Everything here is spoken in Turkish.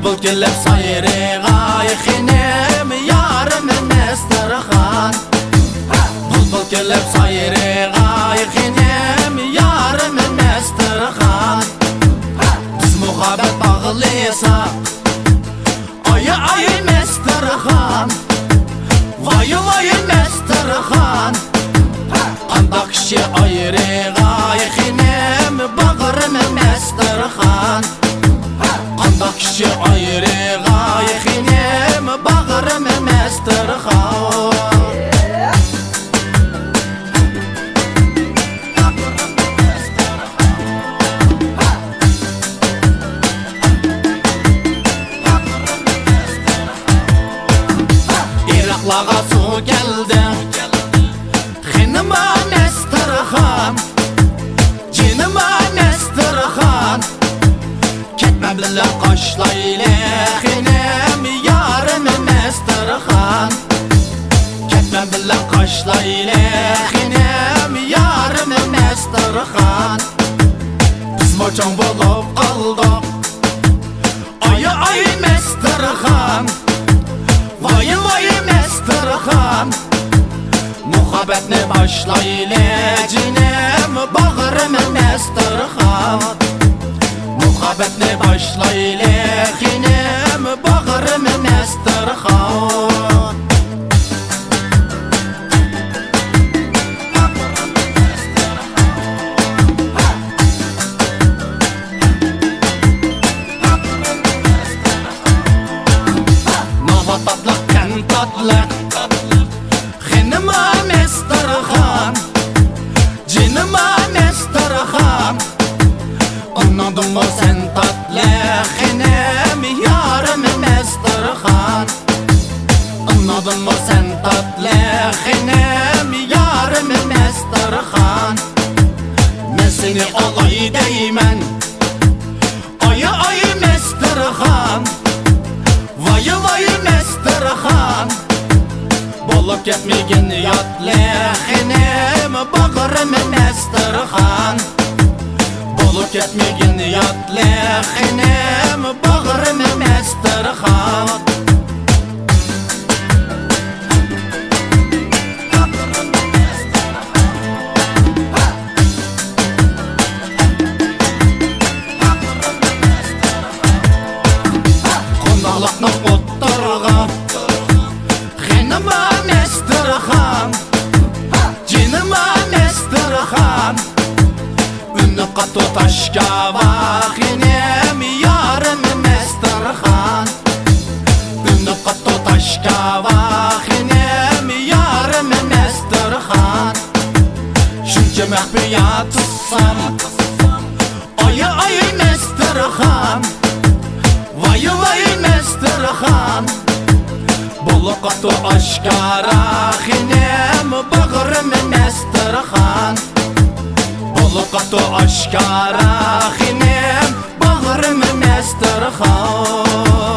بلبل كلب صايري غايخنم يارم مسترخان بلبل كلب صايري غايخنم يارم مسترخان بس مخابت أغليسا ay Mestarxan Vay vay Mestarxan Qandaq kişi ayrı qayxinem Bağırım Mestarxan Qandaq kişi ayrı qayxinem Bağırım Mestarxan Lağa su geldi Xinima Mestarxan Cinima Mestarxan Ketme bile qaşlayla Xinem yarım Mestarxan Ketme bile qaşlayla Xinem yarım Mestarxan Biz moçan bulup qaldık Ay Mestarxan Vay vay Mestarxan Muhabbetni başlayla cinem Bağırım Mestarxan Muhabbetni başlayla xinem Bağırım Mestarxan Nava tatlıq kən tatlıq Xinima Mestarxan Cinima Mestarxan Anladın mı sen tatlıq Xinem yarım Mestarxan Anladın mı sen tatlıq Xinem yarım Mestarxan Ben seni alay deymen Ay Mestarxan Vay vay Mestarxan Bolup ketmegin yatlı Xinem Bağırım Mestarxan Bolup ketmegin yatlı Xinem Bağırım Mestarxan Qonaqlıqni o'ttirg'a Xinima Mestarxan Cinima Mestarxan Uni qatu tashkava Xinem yarım Mestarxan Uni qatu tashkava Xinem yarım Mestarxan Shuncha mahbiyat tutsam Ay Mestarxan Vay vay Mestarxan Buluqatu aşkara Xinem Bağırım Mestarxan Buluqatu aşkara Xinem Bağırım Mestarxan